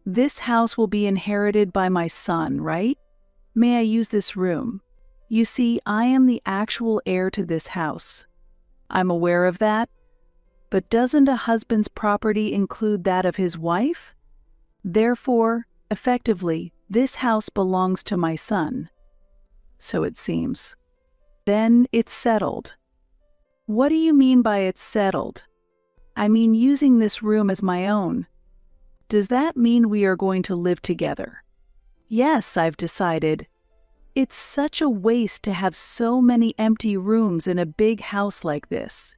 This house will be inherited by my son, right? May I use this room? You see, I am the actual heir to this house. I'm aware of that. But doesn't a husband's property include that of his wife? Therefore, effectively, this house belongs to my son. So it seems. Then it's settled. What do you mean by it's settled? I mean using this room as my own. Does that mean we are going to live together? Yes, I've decided. It's such a waste to have so many empty rooms in a big house like this.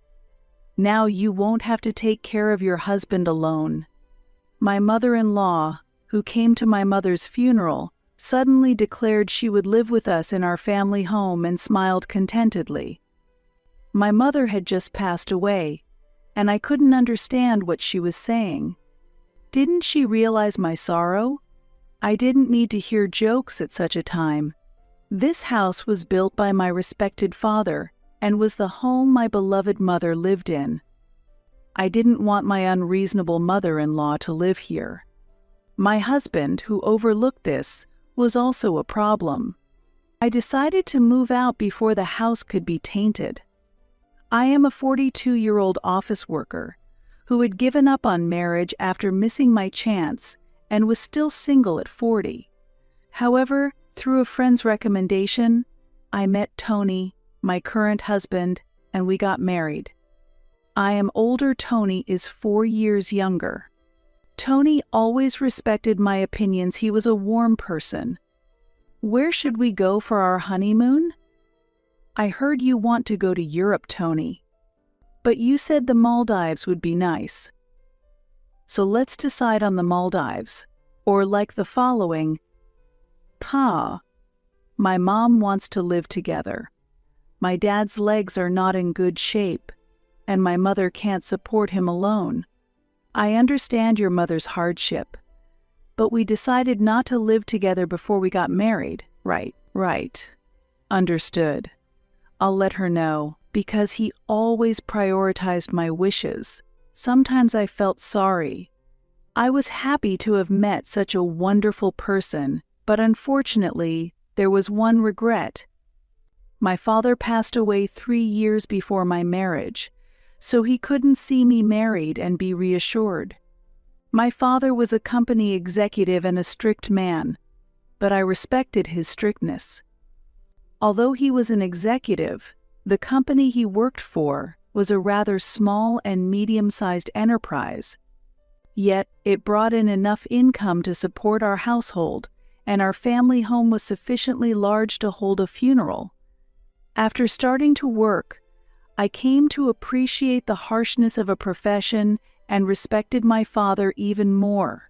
Now you won't have to take care of your husband alone. My mother-in-law, who came to my mother's funeral, suddenly declared she would live with us in our family home and smiled contentedly. My mother had just passed away, and I couldn't understand what she was saying. Didn't she realize my sorrow? I didn't need to hear jokes at such a time. This house was built by my respected father and was the home my beloved mother lived in. I didn't want my unreasonable mother-in-law to live here. My husband, who overlooked this, was also a problem. I decided to move out before the house could be tainted. I am a 42-year-old office worker who had given up on marriage after missing my chance and was still single at 40. However, through a friend's recommendation, I met Tony, my current husband, and we got married. I am older. Tony is 4 years younger. Tony always respected my opinions. He was a warm person. Where should we go for our honeymoon? I heard you want to go to Europe, Tony. But you said the Maldives would be nice. So let's decide on the Maldives, or like the following. Pa. My mom wants to live together. My dad's legs are not in good shape, and my mother can't support him alone. I understand your mother's hardship, but we decided not to live together before we got married. Right. Understood. I'll let her know, because he always prioritized my wishes. Sometimes I felt sorry. I was happy to have met such a wonderful person, but unfortunately, there was one regret. My father passed away 3 years before my marriage, so he couldn't see me married and be reassured. My father was a company executive and a strict man, but I respected his strictness. Although he was an executive, the company he worked for was a rather small and medium-sized enterprise. Yet it brought in enough income to support our household, and our family home was sufficiently large to hold a funeral. After starting to work, I came to appreciate the harshness of a profession and respected my father even more.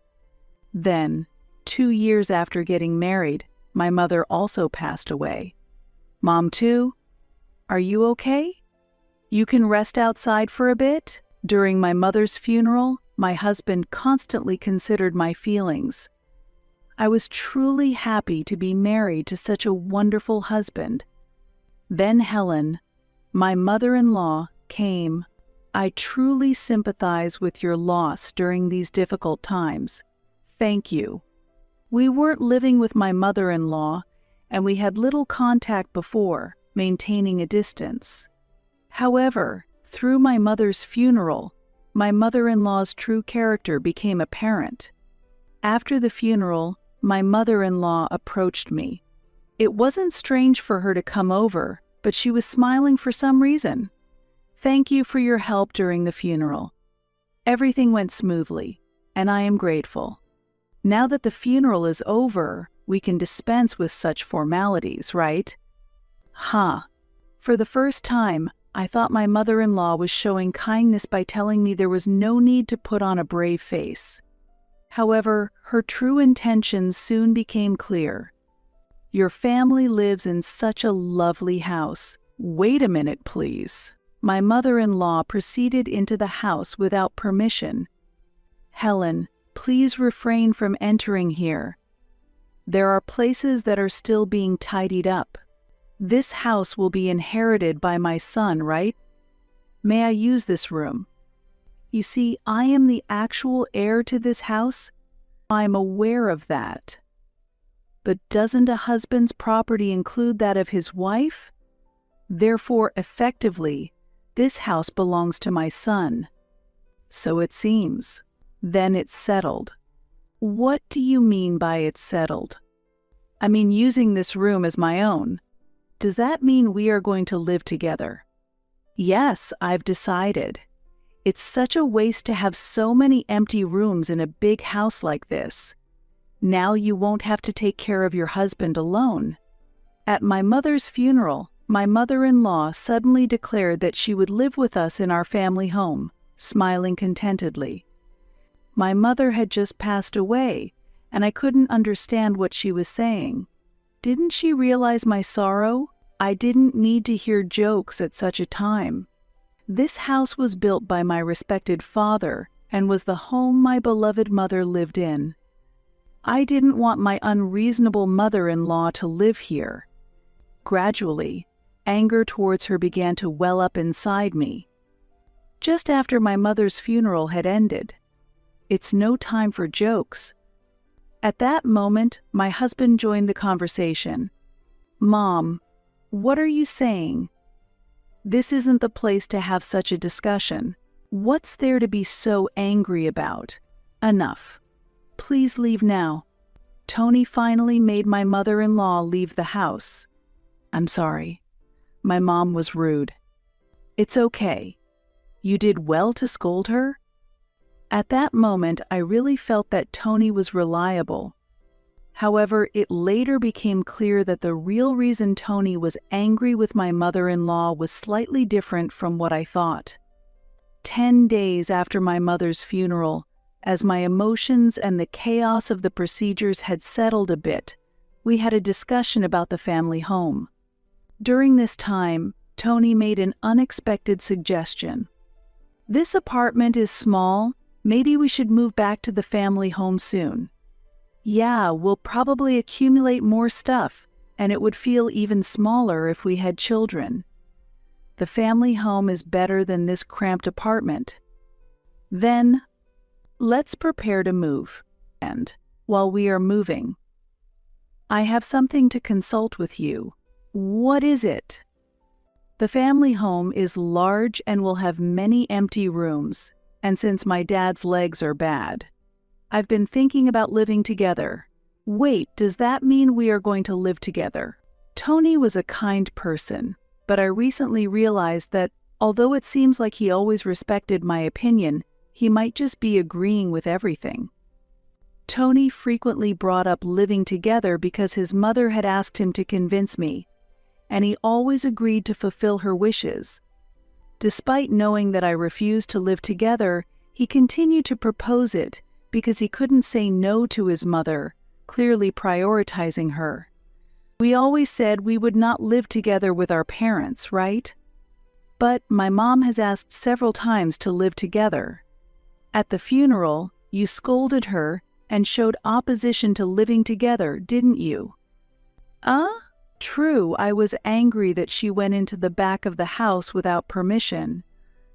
Then, 2 years after getting married, my mother also passed away. Mom too? Are you okay? You can rest outside for a bit? During my mother's funeral, my husband constantly considered my feelings. I was truly happy to be married to such a wonderful husband. Then Helen, my mother-in-law, came. I truly sympathize with your loss during these difficult times. Thank you. We weren't living with my mother-in-law, and we had little contact before, maintaining a distance. However, through my mother's funeral, my mother-in-law's true character became apparent. After the funeral, my mother-in-law approached me. It wasn't strange for her to come over, but she was smiling for some reason. Thank you for your help during the funeral. Everything went smoothly, and I am grateful. Now that the funeral is over, we can dispense with such formalities, right? For the first time, I thought my mother-in-law was showing kindness by telling me there was no need to put on a brave face. However, her true intentions soon became clear. Your family lives in such a lovely house. Wait a minute, please. My mother-in-law proceeded into the house without permission. Helen, please refrain from entering here. There are places that are still being tidied up. This house will be inherited by my son, right? May I use this room? You see, I am the actual heir to this house, I'm aware of that. But doesn't a husband's property include that of his wife? Therefore, effectively, this house belongs to my son. So it seems. Then it's settled. What do you mean by it's settled? I mean using this room as my own. Does that mean we are going to live together? Yes, I've decided. It's such a waste to have so many empty rooms in a big house like this. Now you won't have to take care of your husband alone. At my mother's funeral, my mother-in-law suddenly declared that she would live with us in our family home, smiling contentedly. My mother had just passed away, and I couldn't understand what she was saying. Didn't she realize my sorrow? I didn't need to hear jokes at such a time. This house was built by my respected father and was the home my beloved mother lived in. I didn't want my unreasonable mother-in-law to live here. Gradually, anger towards her began to well up inside me. Just after my mother's funeral had ended, it's no time for jokes. At that moment, my husband joined the conversation. "Mom, what are you saying? This isn't the place to have such a discussion. What's there to be so angry about? Enough. Please leave now." Tony finally made my mother-in-law leave the house. "I'm sorry. My mom was rude." "It's okay. You did well to scold her?" At that moment, I really felt that Tony was reliable. However, it later became clear that the real reason Tony was angry with my mother-in-law was slightly different from what I thought. 10 days after my mother's funeral, as my emotions and the chaos of the procedures had settled a bit, we had a discussion about the family home. During this time, Tony made an unexpected suggestion. "This apartment is small. Maybe we should move back to the family home soon. Yeah, we'll probably accumulate more stuff, and it would feel even smaller if we had children. The family home is better than this cramped apartment. Then, let's prepare to move. And, while we are moving, I have something to consult with you." "What is it?" "The family home is large and will have many empty rooms, and since my dad's legs are bad, I've been thinking about living together." "Wait, does that mean we are going to live together?" Tony was a kind person, but I recently realized that, although it seems like he always respected my opinion, he might just be agreeing with everything. Tony frequently brought up living together because his mother had asked him to convince me, and he always agreed to fulfill her wishes. Despite knowing that I refused to live together, he continued to propose it because he couldn't say no to his mother, clearly prioritizing her. We always said we would not live together with our parents, right? But my mom has asked several times to live together. At the funeral, you scolded her and showed opposition to living together, didn't you? True, I was angry that she went into the back of the house without permission,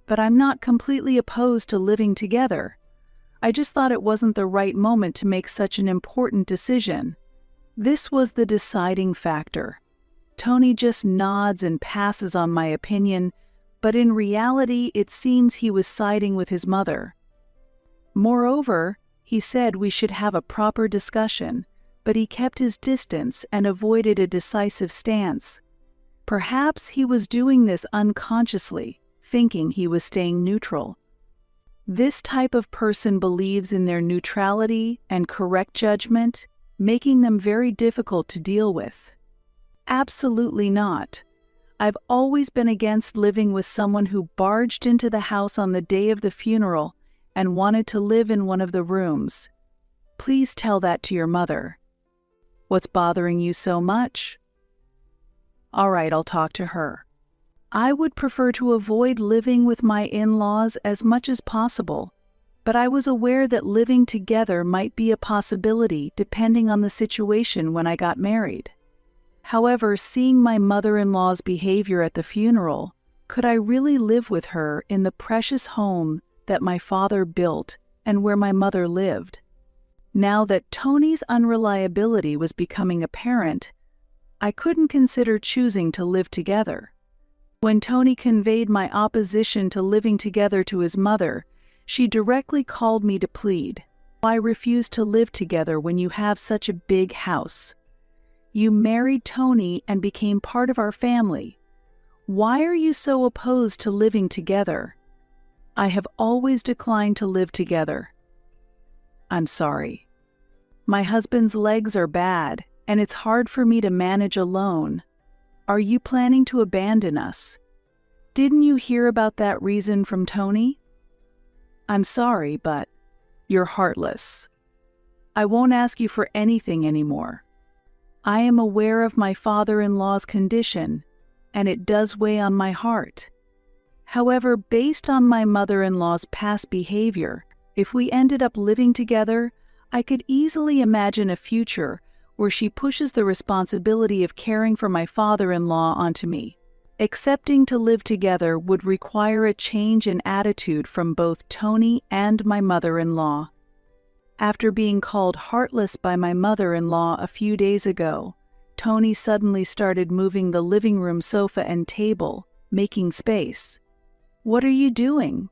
but I'm not completely opposed to living together. I just thought it wasn't the right moment to make such an important decision. This was the deciding factor. Tony just nods and passes on my opinion, but in reality it seems he was siding with his mother. Moreover, he said we should have a proper discussion, but he kept his distance and avoided a decisive stance. Perhaps he was doing this unconsciously, thinking he was staying neutral. This type of person believes in their neutrality and correct judgment, making them very difficult to deal with. Absolutely not. I've always been against living with someone who barged into the house on the day of the funeral and wanted to live in one of the rooms. Please tell that to your mother. What's bothering you so much? All right, I'll talk to her. I would prefer to avoid living with my in-laws as much as possible, but I was aware that living together might be a possibility depending on the situation when I got married. However, seeing my mother-in-law's behavior at the funeral, could I really live with her in the precious home that my father built and where my mother lived? Now that Tony's unreliability was becoming apparent, I couldn't consider choosing to live together. When Tony conveyed my opposition to living together to his mother, she directly called me to plead. Why refuse to live together when you have such a big house? You married Tony and became part of our family. Why are you so opposed to living together? I have always declined to live together. I'm sorry. My husband's legs are bad, and it's hard for me to manage alone. Are you planning to abandon us? Didn't you hear about that reason from Tony? I'm sorry, but you're heartless. I won't ask you for anything anymore. I am aware of my father-in-law's condition, and it does weigh on my heart. However, based on my mother-in-law's past behavior, if we ended up living together, I could easily imagine a future where she pushes the responsibility of caring for my father-in-law onto me. Accepting to live together would require a change in attitude from both Tony and my mother-in-law. After being called heartless by my mother-in-law a few days ago, Tony suddenly started moving the living room sofa and table, making space. What are you doing?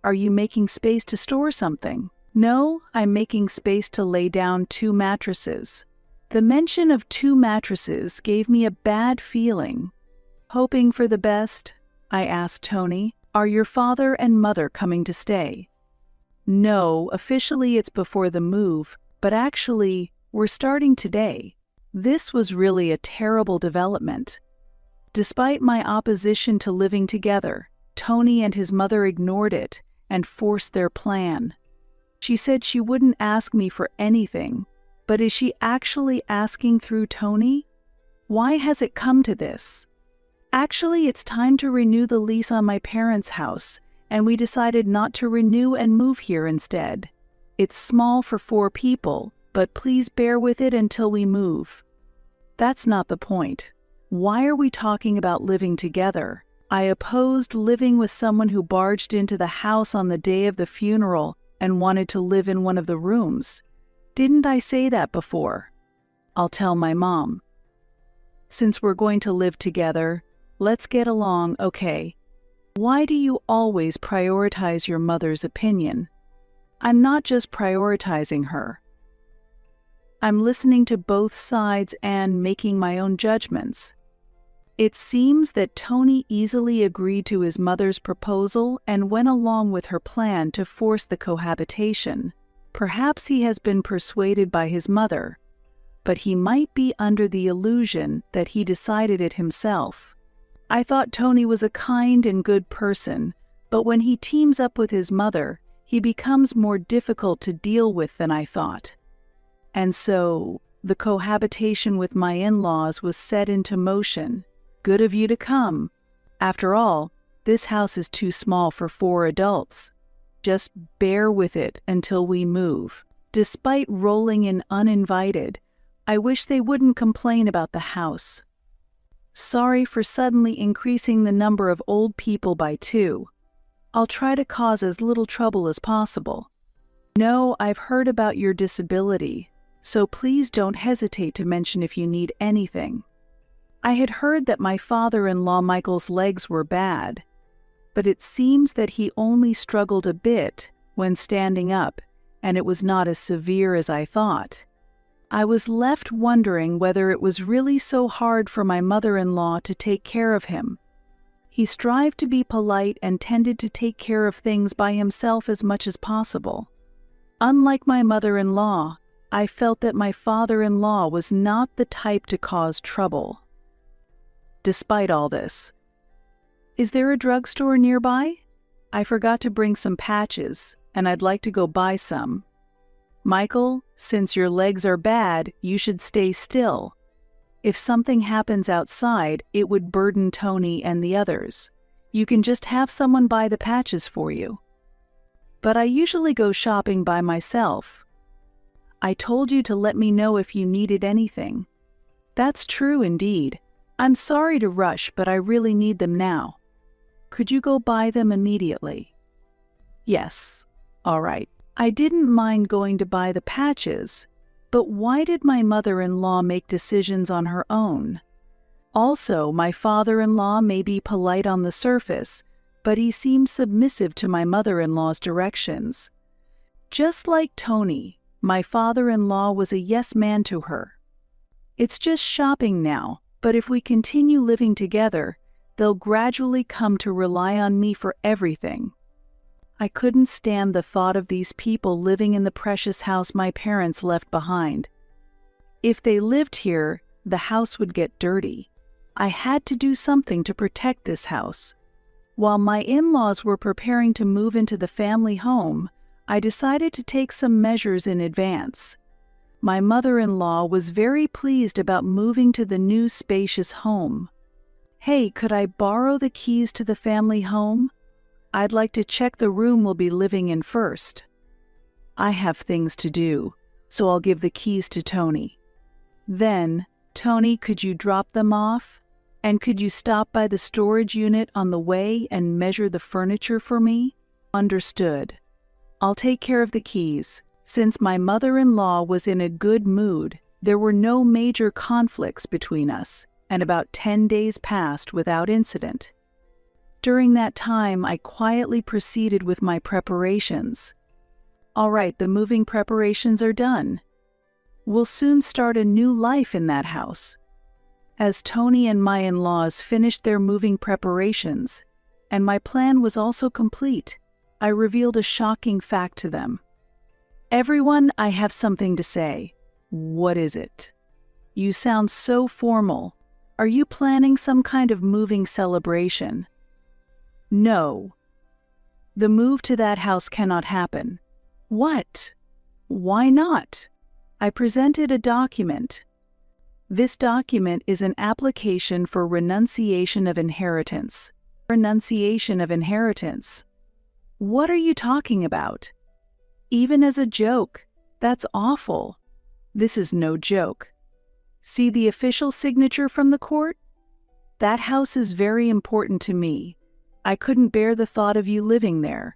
Are you making space to store something? No, I'm making space to lay down 2 mattresses. The mention of 2 mattresses gave me a bad feeling. Hoping for the best, I asked Tony, are your father and mother coming to stay? No, officially it's before the move, but actually, we're starting today. This was really a terrible development. Despite my opposition to living together, Tony and his mother ignored it and forced their plan. She said she wouldn't ask me for anything, but is she actually asking through Tony? Why has it come to this? Actually, it's time to renew the lease on my parents' house, and we decided not to renew and move here instead. It's small for 4 people, but please bear with it until we move. That's not the point. Why are we talking about living together? I opposed living with someone who barged into the house on the day of the funeral and wanted to live in one of the rooms. Didn't I say that before? I'll tell my mom. Since we're going to live together, let's get along, okay? Why do you always prioritize your mother's opinion? I'm not just prioritizing her. I'm listening to both sides and making my own judgments. It seems that Tony easily agreed to his mother's proposal and went along with her plan to force the cohabitation. Perhaps he has been persuaded by his mother, but he might be under the illusion that he decided it himself. I thought Tony was a kind and good person, but when he teams up with his mother, he becomes more difficult to deal with than I thought. And so, the cohabitation with my in-laws was set into motion. Good of you to come. After all, this house is too small for 4 adults. Just bear with it until we move. Despite rolling in uninvited, I wish they wouldn't complain about the house. Sorry for suddenly increasing the number of old people by 2. I'll try to cause as little trouble as possible. No, I've heard about your disability, so please don't hesitate to mention if you need anything. I had heard that my father-in-law Michael's legs were bad, but it seems that he only struggled a bit when standing up, and it was not as severe as I thought. I was left wondering whether it was really so hard for my mother-in-law to take care of him. He strived to be polite and tended to take care of things by himself as much as possible. Unlike my mother-in-law, I felt that my father-in-law was not the type to cause trouble. Despite all this, is there a drugstore nearby? I forgot to bring some patches, and I'd like to go buy some. Michael, since your legs are bad, you should stay still. If something happens outside, it would burden Tony and the others. You can just have someone buy the patches for you. But I usually go shopping by myself. I told you to let me know if you needed anything. That's true indeed. I'm sorry to rush, but I really need them now. Could you go buy them immediately? Yes. All right. I didn't mind going to buy the patches, but why did my mother-in-law make decisions on her own? Also, my father-in-law may be polite on the surface, but he seems submissive to my mother-in-law's directions. Just like Tony, my father-in-law was a yes man to her. It's just shopping now, but if we continue living together, they'll gradually come to rely on me for everything. I couldn't stand the thought of these people living in the precious house my parents left behind. If they lived here, the house would get dirty. I had to do something to protect this house. While my in-laws were preparing to move into the family home, I decided to take some measures in advance. My mother-in-law was very pleased about moving to the new spacious home. "Hey, could I borrow the keys to the family home? I'd like to check the room we'll be living in first." "I have things to do, so I'll give the keys to Tony." "Then, Tony, could you drop them off? And could you stop by the storage unit on the way and measure the furniture for me?" "Understood. I'll take care of the keys." Since my mother-in-law was in a good mood, there were no major conflicts between us, and about 10 days passed without incident. During that time, I quietly proceeded with my preparations. "All right, the moving preparations are done. We'll soon start a new life in that house." As Tony and my in-laws finished their moving preparations, and my plan was also complete, I revealed a shocking fact to them. "Everyone, I have something to say." "What is it?" "You sound so formal. Are you planning some kind of moving celebration?" "No. The move to that house cannot happen." "What? Why not?" I presented a document. This document is an application for renunciation of inheritance. Renunciation of inheritance? What are you talking about? Even as a joke, that's awful. This is no joke. See the official signature from the court? That house is very important to me. I couldn't bear the thought of you living there.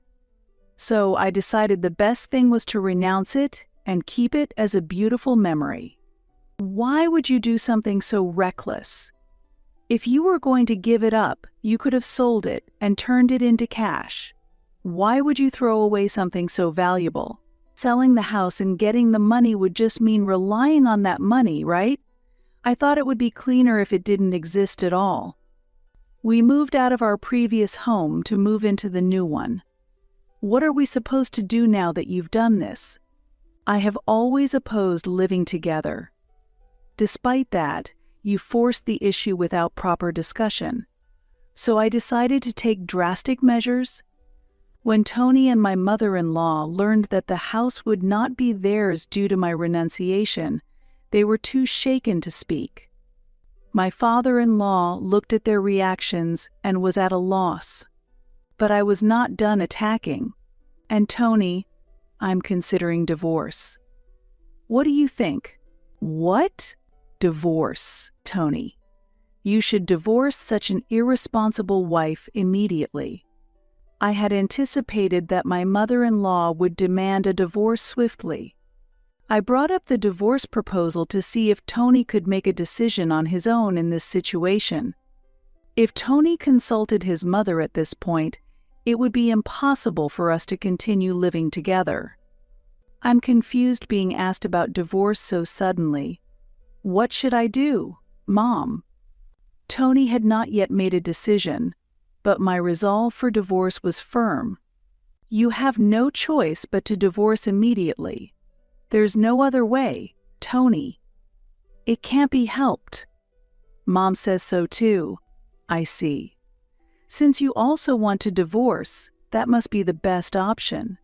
So I decided the best thing was to renounce it and keep it as a beautiful memory. Why would you do something so reckless? If you were going to give it up, you could have sold it and turned it into cash. Why would you throw away something so valuable? Selling the house and getting the money would just mean relying on that money, right? I thought it would be cleaner if it didn't exist at all. We moved out of our previous home to move into the new one. What are we supposed to do now that you've done this? I have always opposed living together. Despite that, you forced the issue without proper discussion. So I decided to take drastic measures. When Tony and my mother-in-law learned that the house would not be theirs due to my renunciation, they were too shaken to speak. My father-in-law looked at their reactions and was at a loss. But I was not done attacking. "And Tony, I'm considering divorce." "What do you think?" "What? Divorce, Tony. You should divorce such an irresponsible wife immediately." I had anticipated that my mother-in-law would demand a divorce swiftly. I brought up the divorce proposal to see if Tony could make a decision on his own in this situation. If Tony consulted his mother at this point, it would be impossible for us to continue living together. I'm confused being asked about divorce so suddenly. What should I do, Mom? Tony had not yet made a decision, but my resolve for divorce was firm. You have no choice but to divorce immediately. There's no other way, Tony. It can't be helped. Mom says so too. I see. Since you also want to divorce, that must be the best option.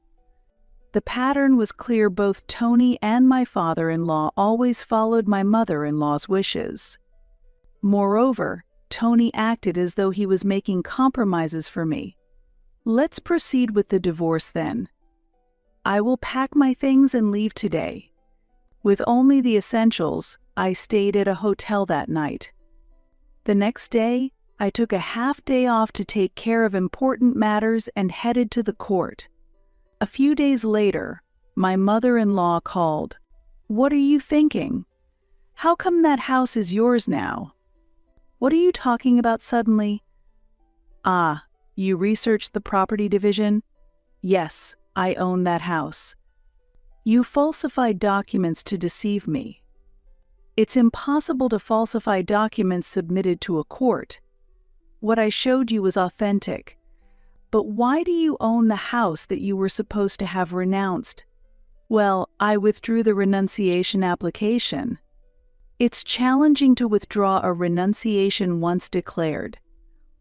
The pattern was clear. Both Tony and my father-in-law always followed my mother-in-law's wishes. Moreover, Tony acted as though he was making compromises for me. Let's proceed with the divorce then. I will pack my things and leave today. With only the essentials, I stayed at a hotel that night. The next day, I took a half-day off to take care of important matters and headed to the court. A few days later, my mother-in-law called. "What are you thinking? How come that house is yours now?" "What are you talking about suddenly?" "Ah, you researched the property division?" "Yes, I own that house." "You falsified documents to deceive me." "It's impossible to falsify documents submitted to a court. What I showed you was authentic. But why do you own the house that you were supposed to have renounced?" "Well, I withdrew the renunciation application." It's challenging to withdraw a renunciation once declared,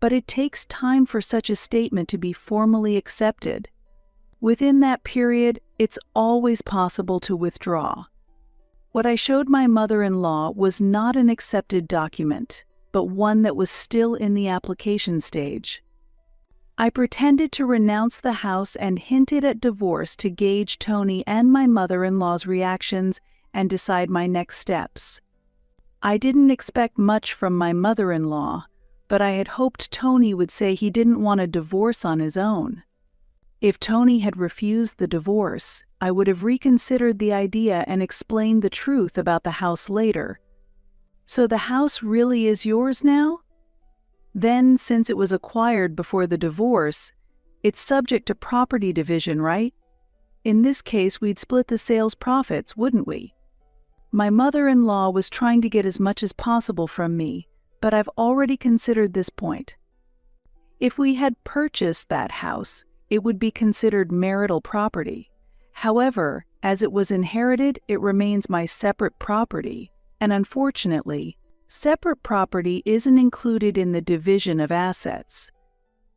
but it takes time for such a statement to be formally accepted. Within that period, it's always possible to withdraw. What I showed my mother-in-law was not an accepted document, but one that was still in the application stage. I pretended to renounce the house and hinted at divorce to gauge Tony and my mother-in-law's reactions and decide my next steps. I didn't expect much from my mother-in-law, but I had hoped Tony would say he didn't want a divorce on his own. If Tony had refused the divorce, I would have reconsidered the idea and explained the truth about the house later. "So the house really is yours now? Then, since it was acquired before the divorce, it's subject to property division, right? In this case, we'd split the sales profits, wouldn't we?" My mother-in-law was trying to get as much as possible from me, but I've already considered this point. If we had purchased that house, it would be considered marital property. However, as it was inherited, it remains my separate property, and unfortunately, separate property isn't included in the division of assets.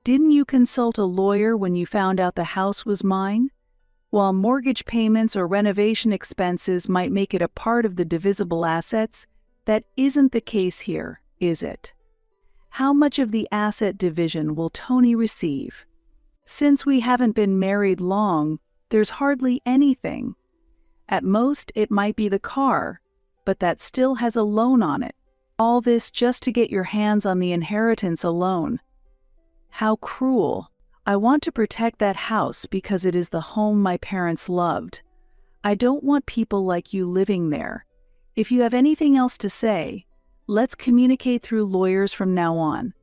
Didn't you consult a lawyer when you found out the house was mine? While mortgage payments or renovation expenses might make it a part of the divisible assets, that isn't the case here, is it? How much of the asset division will Tony receive? Since we haven't been married long, there's hardly anything. At most, it might be the car, but that still has a loan on it. All this just to get your hands on the inheritance alone. How cruel. I want to protect that house because it is the home my parents loved. I don't want people like you living there. If you have anything else to say, let's communicate through lawyers from now on."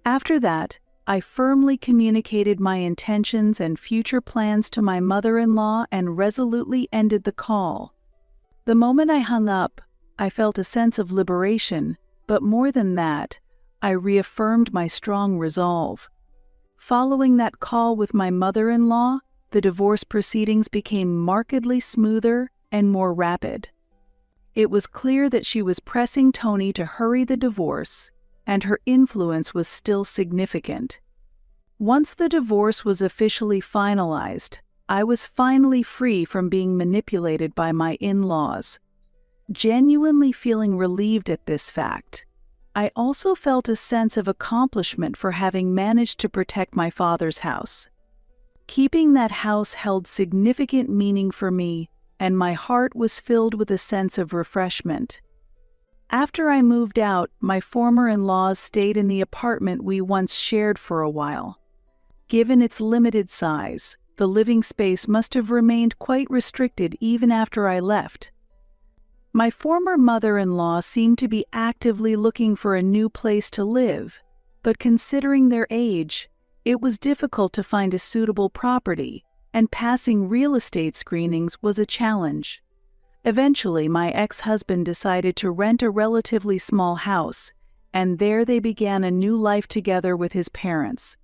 After that, I firmly communicated my intentions and future plans to my mother-in-law and resolutely ended the call. The moment I hung up, I felt a sense of liberation, but more than that, I reaffirmed my strong resolve. Following that call with my mother-in-law, the divorce proceedings became markedly smoother and more rapid. It was clear that she was pressing Tony to hurry the divorce, and her influence was still significant. Once the divorce was officially finalized, I was finally free from being manipulated by my in-laws. Genuinely feeling relieved at this fact, I also felt a sense of accomplishment for having managed to protect my father's house. Keeping that house held significant meaning for me, and my heart was filled with a sense of refreshment. After I moved out, my former in-laws stayed in the apartment we once shared for a while. Given its limited size, the living space must have remained quite restricted even after I left. My former mother-in-law seemed to be actively looking for a new place to live, but considering their age, it was difficult to find a suitable property, and passing real estate screenings was a challenge. Eventually, my ex-husband decided to rent a relatively small house, and there they began a new life together with his parents.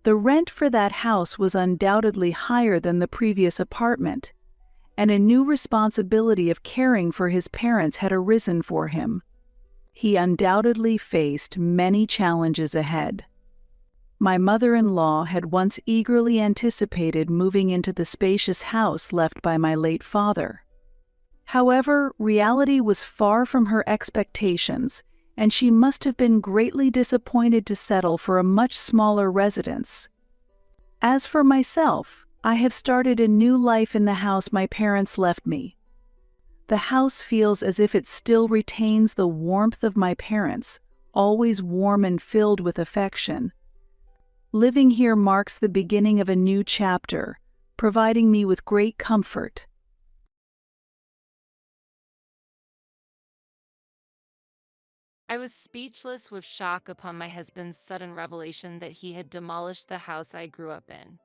The rent for that house was undoubtedly higher than the previous apartment, and a new responsibility of caring for his parents had arisen for him. He undoubtedly faced many challenges ahead. My mother-in-law had once eagerly anticipated moving into the spacious house left by my late father. However, reality was far from her expectations, and she must have been greatly disappointed to settle for a much smaller residence. As for myself, I have started a new life in the house my parents left me. The house feels as if it still retains the warmth of my parents, always warm and filled with affection. Living here marks the beginning of a new chapter, providing me with great comfort. I was speechless with shock upon my husband's sudden revelation that he had demolished the house I grew up in.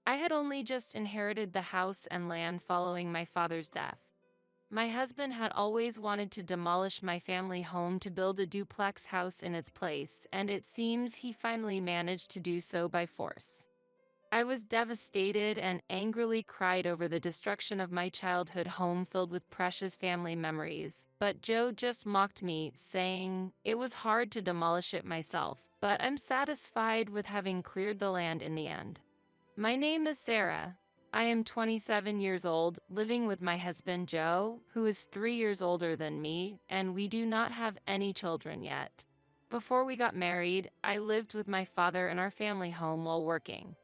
I had only just inherited the house and land following my father's death. My husband had always wanted to demolish my family home to build a duplex house in its place, and it seems he finally managed to do so by force. I was devastated and angrily cried over the destruction of my childhood home filled with precious family memories, but Joe just mocked me, saying, "It was hard to demolish it myself, but I'm satisfied with having cleared the land in the end." My name is Sarah. I am 27 years old, living with my husband Joe, who is 3 years older than me, and we do not have any children yet. Before we got married, I lived with my father in our family home while working.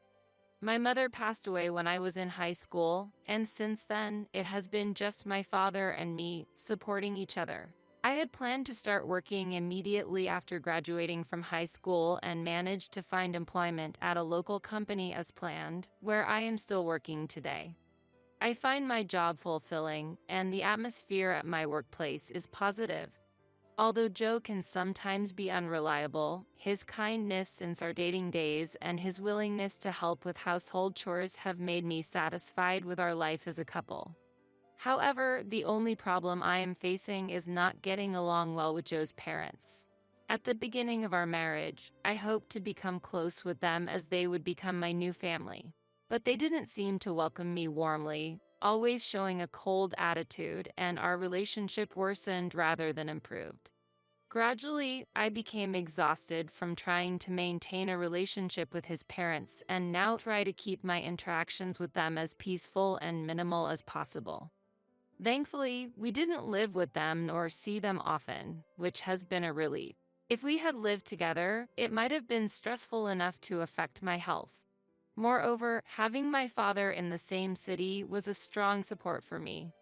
My mother passed away when I was in high school, and since then, it has been just my father and me supporting each other. I had planned to start working immediately after graduating from high school and managed to find employment at a local company as planned, where I am still working today. I find my job fulfilling, and the atmosphere at my workplace is positive. Although Joe can sometimes be unreliable, his kindness since our dating days and his willingness to help with household chores have made me satisfied with our life as a couple. However, the only problem I am facing is not getting along well with Joe's parents. At the beginning of our marriage, I hoped to become close with them as they would become my new family. But they didn't seem to welcome me warmly, always showing a cold attitude, and our relationship worsened rather than improved. Gradually, I became exhausted from trying to maintain a relationship with his parents and now try to keep my interactions with them as peaceful and minimal as possible. Thankfully, we didn't live with them nor see them often, which has been a relief. If we had lived together, it might have been stressful enough to affect my health. Moreover, having my father in the same city was a strong support for me.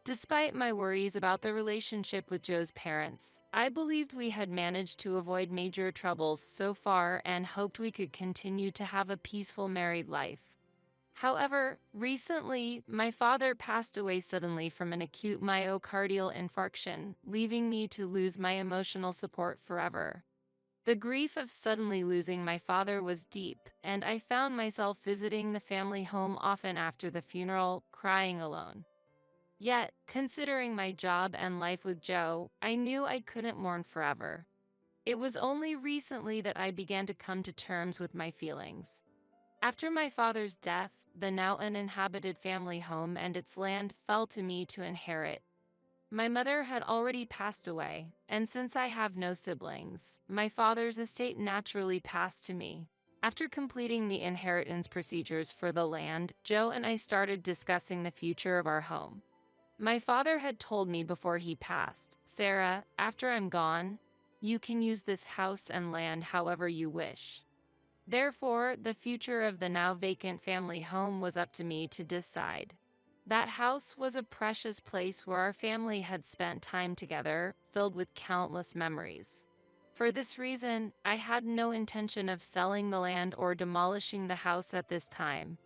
Despite my worries about the relationship with Joe's parents, I believed we had managed to avoid major troubles so far and hoped we could continue to have a peaceful married life. However, recently, my father passed away suddenly from an acute myocardial infarction, leaving me to lose my emotional support forever. The grief of suddenly losing my father was deep, and I found myself visiting the family home often after the funeral, crying alone. Yet, considering my job and life with Joe, I knew I couldn't mourn forever. It was only recently that I began to come to terms with my feelings. After my father's death, the now uninhabited family home and its land fell to me to inherit. My mother had already passed away, and since I have no siblings, my father's estate naturally passed to me. After completing the inheritance procedures for the land, Joe and I started discussing the future of our home. My father had told me before he passed, "Sarah, after I'm gone, you can use this house and land however you wish." Therefore, the future of the now vacant family home was up to me to decide. That house was a precious place where our family had spent time together, filled with countless memories. For this reason, I had no intention of selling the land or demolishing the house at this time.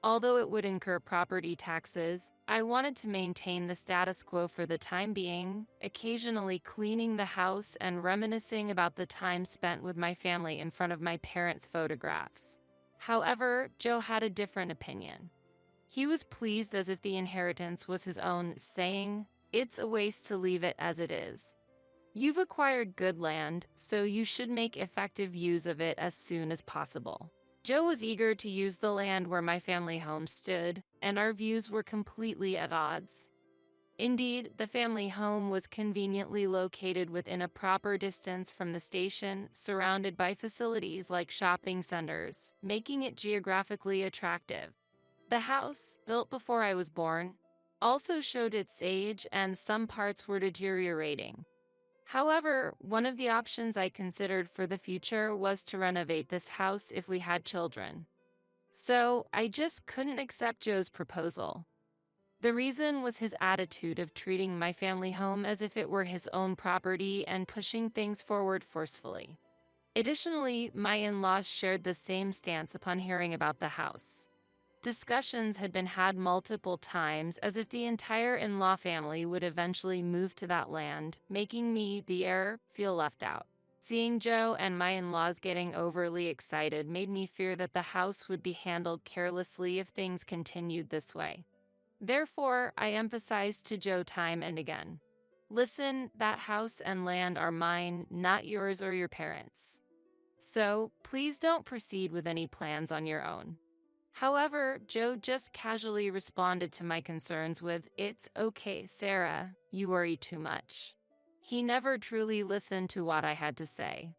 Although it would incur property taxes, I wanted to maintain the status quo for the time being, occasionally cleaning the house and reminiscing about the time spent with my family in front of my parents' photographs. However, Joe had a different opinion. He was pleased as if the inheritance was his own, saying, "It's a waste to leave it as it is. You've acquired good land, so you should make effective use of it as soon as possible." Joe was eager to use the land where my family home stood, and our views were completely at odds. Indeed, the family home was conveniently located within a proper distance from the station, surrounded by facilities like shopping centers, making it geographically attractive. The house, built before I was born, also showed its age and some parts were deteriorating. However, one of the options I considered for the future was to renovate this house if we had children. So, I just couldn't accept Joe's proposal. The reason was his attitude of treating my family home as if it were his own property and pushing things forward forcefully. Additionally, my in-laws shared the same stance upon hearing about the house. Discussions had been had multiple times as if the entire in-law family would eventually move to that land, making me, the heir, feel left out. Seeing Joe and my in-laws getting overly excited made me fear that the house would be handled carelessly if things continued this way. Therefore, I emphasized to Joe time and again, "Listen, that house and land are mine, not yours or your parents'. So, please don't proceed with any plans on your own." However, Joe just casually responded to my concerns with, "It's okay, Sarah, you worry too much." He never truly listened to what I had to say.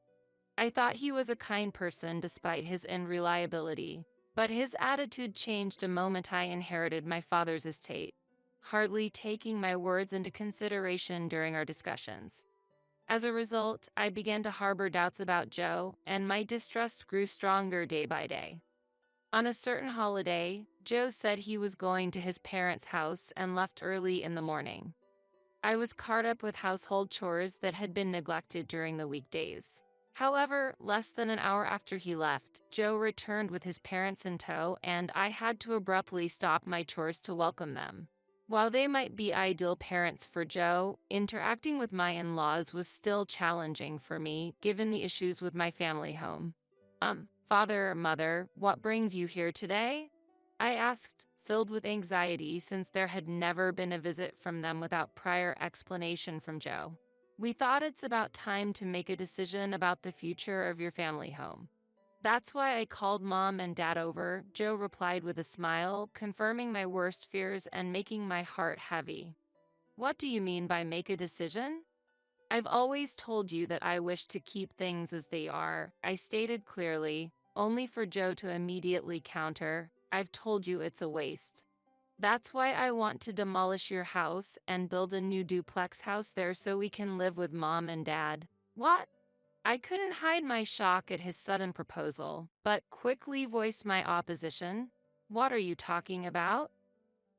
I thought he was a kind person despite his unreliability, but his attitude changed the moment I inherited my father's estate, hardly taking my words into consideration during our discussions. As a result, I began to harbor doubts about Joe, and my distrust grew stronger day by day. On a certain holiday, Joe said he was going to his parents' house and left early in the morning. I was caught up with household chores that had been neglected during the weekdays. However, less than an hour after he left, Joe returned with his parents in tow, and I had to abruptly stop my chores to welcome them. While they might be ideal parents for Joe, interacting with my in-laws was still challenging for me, given the issues with my family home. Father or mother, what brings you here today?" I asked, filled with anxiety since there had never been a visit from them without prior explanation from Joe. "We thought it's about time to make a decision about the future of your family home. That's why I called Mom and Dad over," Joe replied with a smile, confirming my worst fears and making my heart heavy. "What do you mean by make a decision?" "I've always told you that I wish to keep things as they are," I stated clearly, only for Joe to immediately counter, "I've told you it's a waste. That's why I want to demolish your house and build a new duplex house there so we can live with Mom and Dad." "What?" I couldn't hide my shock at his sudden proposal, but quickly voiced my opposition. "What are you talking about?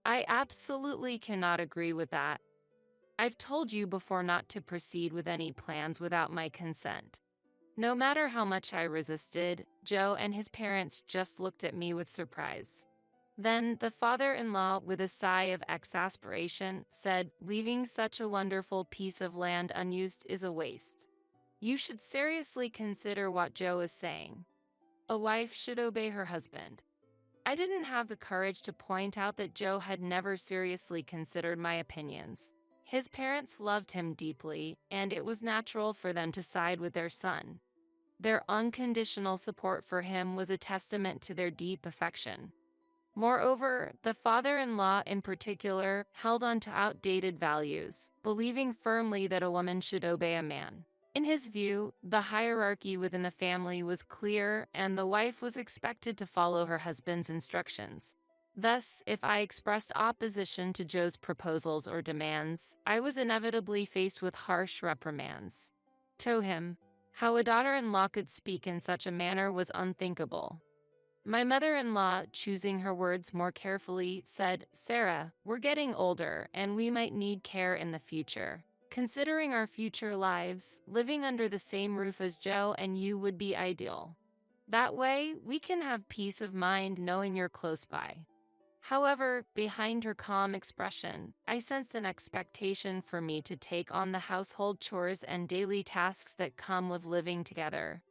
I absolutely cannot agree with that. I've told you before not to proceed with any plans without my consent." No matter how much I resisted, Joe and his parents just looked at me with surprise. Then the father-in-law, with a sigh of exasperation, said, "Leaving such a wonderful piece of land unused is a waste. You should seriously consider what Joe is saying. A wife should obey her husband." I didn't have the courage to point out that Joe had never seriously considered my opinions. His parents loved him deeply, and it was natural for them to side with their son. Their unconditional support for him was a testament to their deep affection. Moreover, the father-in-law in particular held on to outdated values, believing firmly that a woman should obey a man. In his view, the hierarchy within the family was clear, and the wife was expected to follow her husband's instructions. Thus, if I expressed opposition to Joe's proposals or demands, I was inevitably faced with harsh reprimands. To him, how a daughter-in-law could speak in such a manner was unthinkable. My mother-in-law, choosing her words more carefully, said, "Sarah, we're getting older and we might need care in the future. Considering our future lives, living under the same roof as Joe and you would be ideal. That way, we can have peace of mind knowing you're close by." However, behind her calm expression, I sensed an expectation for me to take on the household chores and daily tasks that come with living together.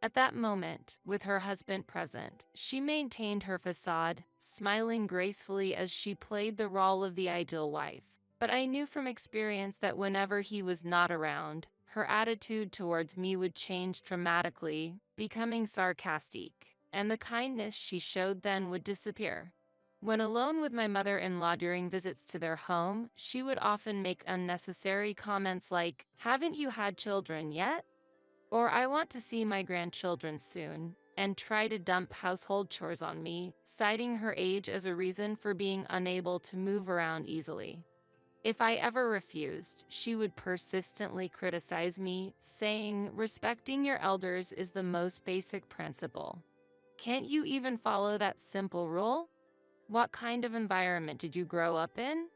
At that moment, with her husband present, she maintained her facade, smiling gracefully as she played the role of the ideal wife. But I knew from experience that whenever he was not around, her attitude towards me would change dramatically, becoming sarcastic, and the kindness she showed then would disappear. When alone with my mother-in-law during visits to their home, she would often make unnecessary comments like, "Haven't you had children yet?" Or "I want to see my grandchildren soon," and try to dump household chores on me, citing her age as a reason for being unable to move around easily. If I ever refused, she would persistently criticize me, saying, "Respecting your elders is the most basic principle. Can't you even follow that simple rule? What kind of environment did you grow up in?"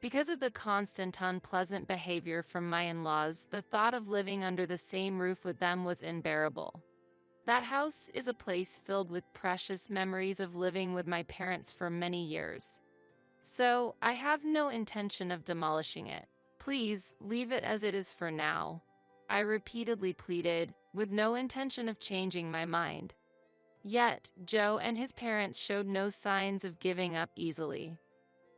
Because of the constant unpleasant behavior from my in-laws, the thought of living under the same roof with them was unbearable. That house is a place filled with precious memories of living with my parents for many years. So, I have no intention of demolishing it. Please leave it as it is for now. I repeatedly pleaded, with no intention of changing my mind. Yet, Joe and his parents showed no signs of giving up easily.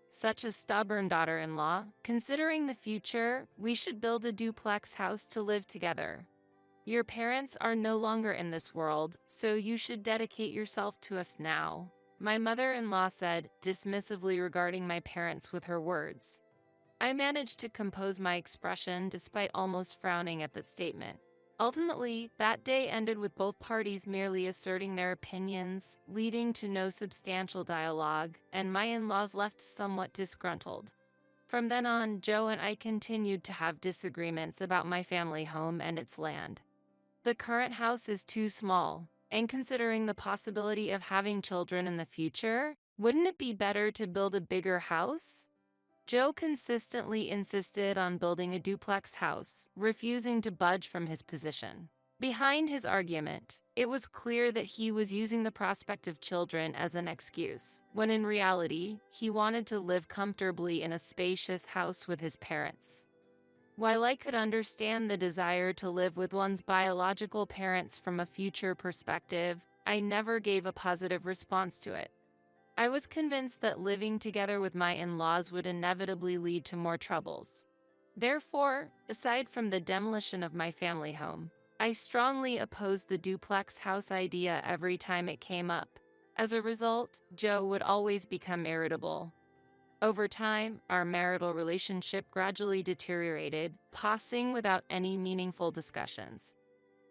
Such a stubborn daughter-in-law. Considering the future, we should build a duplex house to live together. Your parents are no longer in this world, so you should dedicate yourself to us now, my mother-in-law said, dismissively regarding my parents with her words. I managed to compose my expression despite almost frowning at that statement. Ultimately, that day ended with both parties merely asserting their opinions, leading to no substantial dialogue, and my in-laws left somewhat disgruntled. From then on, Joe and I continued to have disagreements about my family home and its land. The current house is too small, and considering the possibility of having children in the future, wouldn't it be better to build a bigger house? Joe consistently insisted on building a duplex house, refusing to budge from his position. Behind his argument, it was clear that he was using the prospect of children as an excuse, when in reality, he wanted to live comfortably in a spacious house with his parents. While I could understand the desire to live with one's biological parents from a future perspective, I never gave a positive response to it. I was convinced that living together with my in-laws would inevitably lead to more troubles. Therefore, aside from the demolition of my family home, I strongly opposed the duplex house idea every time it came up. As a result, Joe would always become irritable. Over time, our marital relationship gradually deteriorated, passing without any meaningful discussions.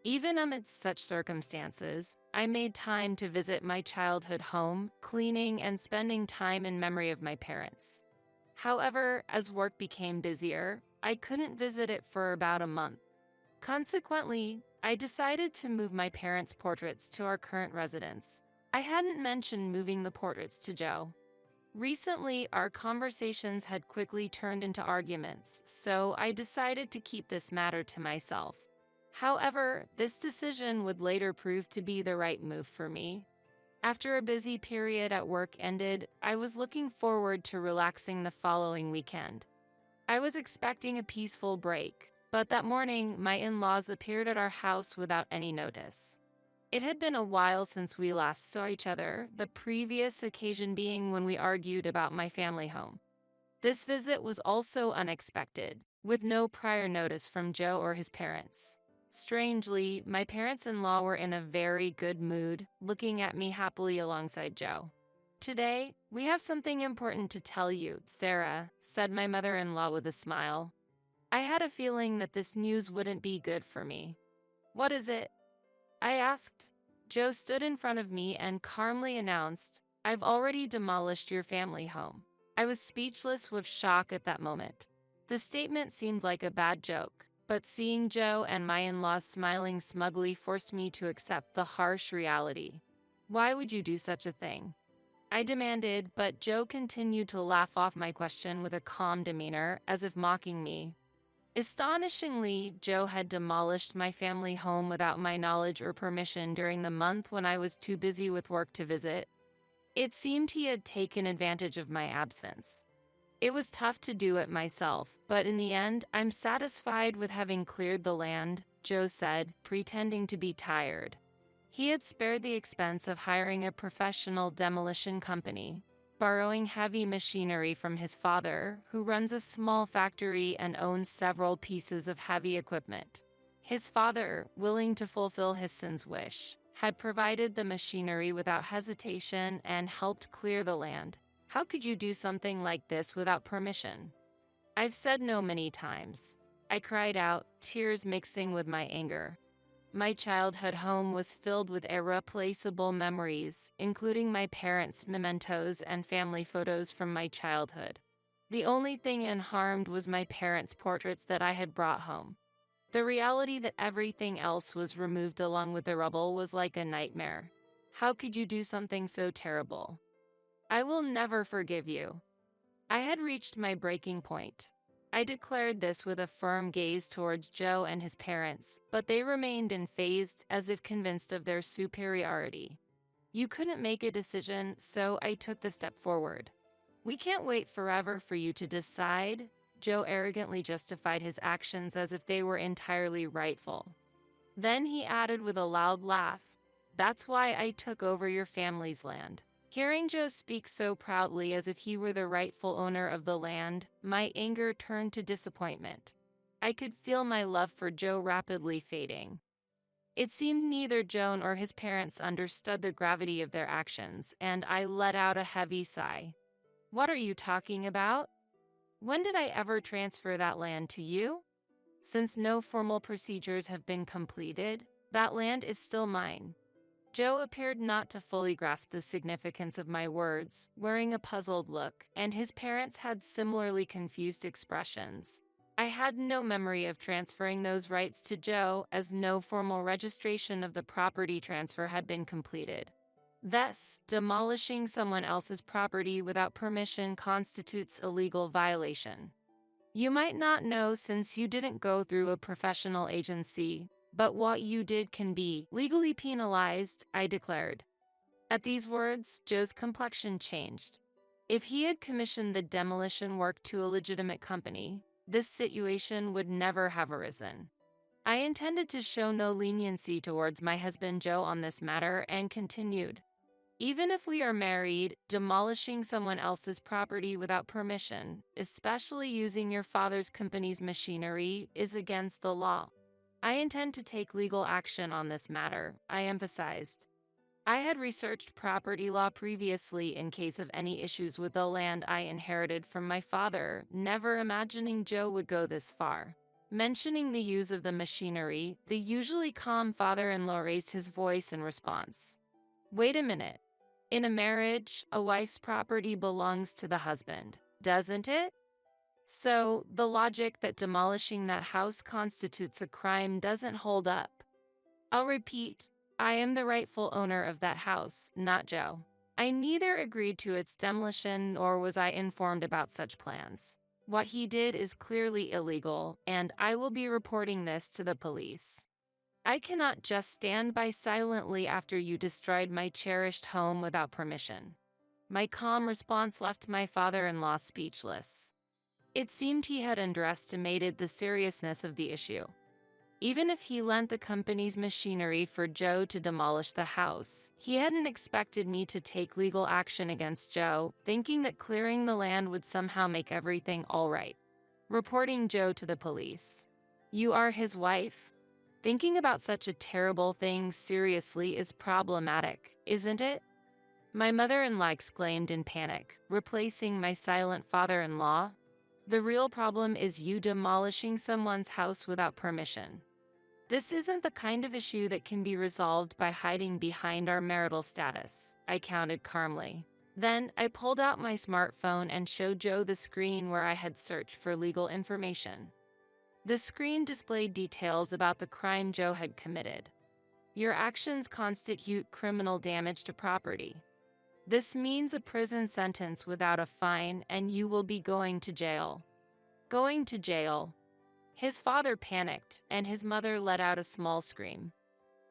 Even amidst such circumstances, I made time to visit my childhood home, cleaning and spending time in memory of my parents. However, as work became busier, I couldn't visit it for about a month. Consequently, I decided to move my parents' portraits to our current residence. I hadn't mentioned moving the portraits to Joe. Recently, our conversations had quickly turned into arguments, so I decided to keep this matter to myself. However, this decision would later prove to be the right move for me. After a busy period at work ended, I was looking forward to relaxing the following weekend. I was expecting a peaceful break, but that morning, my in-laws appeared at our house without any notice. It had been a while since we last saw each other, the previous occasion being when we argued about my family home. This visit was also unexpected, with no prior notice from Joe or his parents. Strangely, my parents-in-law were in a very good mood, looking at me happily alongside Joe. "Today, we have something important to tell you, Sarah," said my mother-in-law with a smile. I had a feeling that this news wouldn't be good for me. "What is it?" I asked. Joe stood in front of me and calmly announced, "I've already demolished your family home." I was speechless with shock at that moment. The statement seemed like a bad joke, but seeing Joe and my in-laws smiling smugly forced me to accept the harsh reality. "Why would you do such a thing?" I demanded, but Joe continued to laugh off my question with a calm demeanor, as if mocking me. Astonishingly, Joe had demolished my family home without my knowledge or permission during the month when I was too busy with work to visit. It seemed he had taken advantage of my absence. It was tough to do it myself, but in the end, I'm satisfied with having cleared the land, Joe said, pretending to be tired. He had spared the expense of hiring a professional demolition company, borrowing heavy machinery from his father, who runs a small factory and owns several pieces of heavy equipment. His father, willing to fulfill his son's wish, had provided the machinery without hesitation and helped clear the land. How could you do something like this without permission? I've said no many times. I cried out, tears mixing with my anger. My childhood home was filled with irreplaceable memories, including my parents' mementos and family photos from my childhood. The only thing unharmed was my parents' portraits that I had brought home. The reality that everything else was removed along with the rubble was like a nightmare. How could you do something so terrible? I will never forgive you. I had reached my breaking point. I declared this with a firm gaze towards Joe and his parents, but they remained unfazed, as if convinced of their superiority. You couldn't make a decision, so I took the step forward. We can't wait forever for you to decide. Joe arrogantly justified his actions as if they were entirely rightful. Then he added with a loud laugh, "That's why I took over your family's land." Hearing Joe speak so proudly as if he were the rightful owner of the land, my anger turned to disappointment. I could feel my love for Joe rapidly fading. It seemed neither Joe nor his parents understood the gravity of their actions, and I let out a heavy sigh. "What are you talking about? When did I ever transfer that land to you? Since no formal procedures have been completed, that land is still mine." Joe appeared not to fully grasp the significance of my words, wearing a puzzled look, and his parents had similarly confused expressions. I had no memory of transferring those rights to Joe, as no formal registration of the property transfer had been completed. Thus, demolishing someone else's property without permission constitutes a legal violation. You might not know since you didn't go through a professional agency, but what you did can be legally penalized, I declared. At these words, Joe's complexion changed. If he had commissioned the demolition work to a legitimate company, this situation would never have arisen. I intended to show no leniency towards my husband Joe on this matter and continued. "Even if we are married, demolishing someone else's property without permission, especially using your father's company's machinery, is against the law. I intend to take legal action on this matter," I emphasized. I had researched property law previously in case of any issues with the land I inherited from my father, never imagining Joe would go this far. Mentioning the use of the machinery, the usually calm father-in-law raised his voice in response. "Wait a minute. In a marriage, a wife's property belongs to the husband, doesn't it? So, the logic that demolishing that house constitutes a crime doesn't hold up. I'll repeat, I am the rightful owner of that house, not Joe. I neither agreed to its demolition nor was I informed about such plans. What he did is clearly illegal, and I will be reporting this to the police. I cannot just stand by silently after you destroyed my cherished home without permission." My calm response left my father-in-law speechless. It seemed he had underestimated the seriousness of the issue. Even if he lent the company's machinery for Joe to demolish the house, he hadn't expected me to take legal action against Joe, thinking that clearing the land would somehow make everything all right. Reporting Joe to the police. "You are his wife. Thinking about such a terrible thing seriously is problematic, isn't it?" My mother-in-law exclaimed in panic, replacing my silent father-in-law. "The real problem is you demolishing someone's house without permission. This isn't the kind of issue that can be resolved by hiding behind our marital status," I countered calmly. Then I pulled out my smartphone and showed Joe the screen where I had searched for legal information. The screen displayed details about the crime Joe had committed. "Your actions constitute criminal damage to property. This means a prison sentence without a fine, and you will be going to jail." Going to jail. His father panicked, and his mother let out a small scream.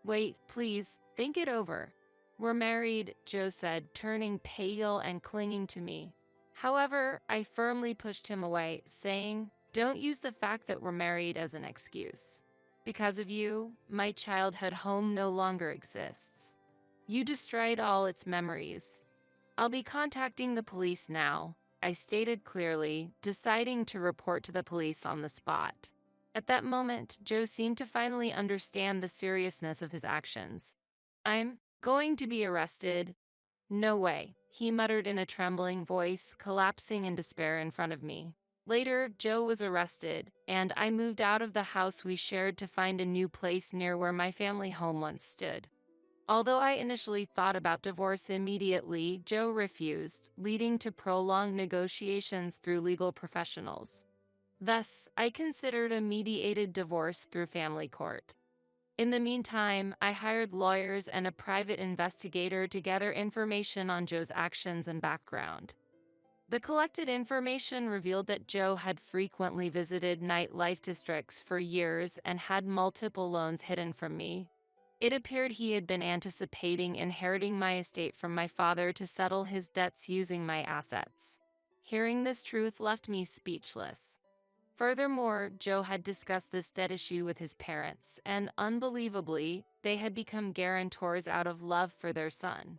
"Wait, please, think it over. We're married," Joe said, turning pale and clinging to me. However, I firmly pushed him away, saying, "Don't use the fact that we're married as an excuse. Because of you, my childhood home no longer exists. You destroyed all its memories. I'll be contacting the police now," I stated clearly, deciding to report to the police on the spot. At that moment, Joe seemed to finally understand the seriousness of his actions. "I'm going to be arrested." "No way," he muttered in a trembling voice, collapsing in despair in front of me. Later, Joe was arrested, and I moved out of the house we shared to find a new place near where my family home once stood. Although I initially thought about divorce immediately, Joe refused, leading to prolonged negotiations through legal professionals. Thus, I considered a mediated divorce through family court. In the meantime, I hired lawyers and a private investigator to gather information on Joe's actions and background. The collected information revealed that Joe had frequently visited nightlife districts for years and had multiple loans hidden from me. It appeared he had been anticipating inheriting my estate from my father to settle his debts using my assets. Hearing this truth left me speechless. Furthermore, Joe had discussed this debt issue with his parents, and unbelievably, they had become guarantors out of love for their son.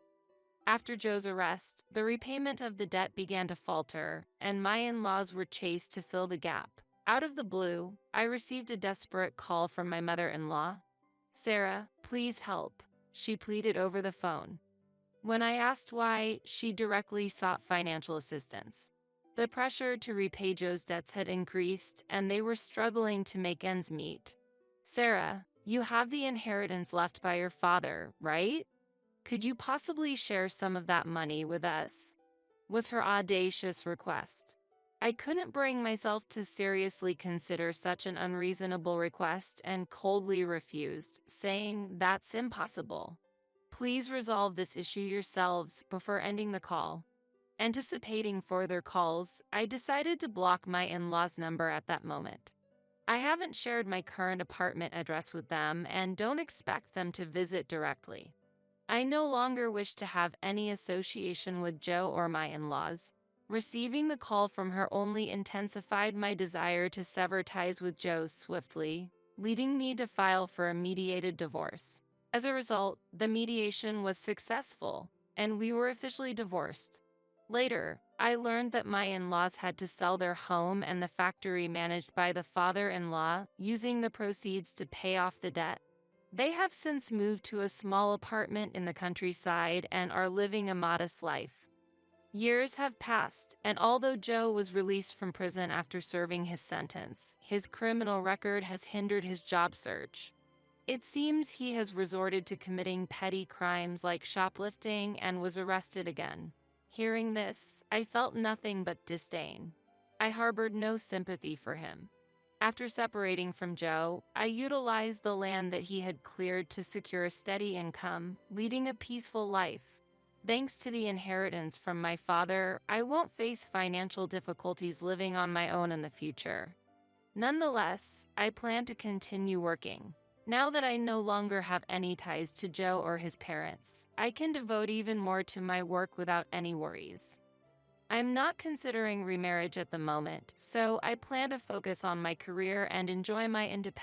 After Joe's arrest, the repayment of the debt began to falter, and my in-laws were chased to fill the gap. Out of the blue, I received a desperate call from my mother-in-law. "Sarah, please help," she pleaded over the phone. When I asked why, she directly sought financial assistance. The pressure to repay Joe's debts had increased, and they were struggling to make ends meet. "Sarah, you have the inheritance left by your father, right? Could you possibly share some of that money with us?" was her audacious request. I couldn't bring myself to seriously consider such an unreasonable request and coldly refused, saying, "That's impossible. Please resolve this issue yourselves before ending the call." Anticipating further calls, I decided to block my in-laws' number at that moment. I haven't shared my current apartment address with them and don't expect them to visit directly. I no longer wish to have any association with Joe or my in-laws. Receiving the call from her only intensified my desire to sever ties with Joe swiftly, leading me to file for a mediated divorce. As a result, the mediation was successful, and we were officially divorced. Later, I learned that my in-laws had to sell their home and the factory managed by the father-in-law, using the proceeds to pay off the debt. They have since moved to a small apartment in the countryside and are living a modest life. Years have passed, and although Joe was released from prison after serving his sentence, his criminal record has hindered his job search. It seems he has resorted to committing petty crimes like shoplifting and was arrested again. Hearing this, I felt nothing but disdain. I harbored no sympathy for him. After separating from Joe, I utilized the land that he had cleared to secure a steady income, leading a peaceful life. Thanks to the inheritance from my father, I won't face financial difficulties living on my own in the future. Nonetheless, I plan to continue working. Now that I no longer have any ties to Joe or his parents, I can devote even more to my work without any worries. I'm not considering remarriage at the moment, so I plan to focus on my career and enjoy my independence.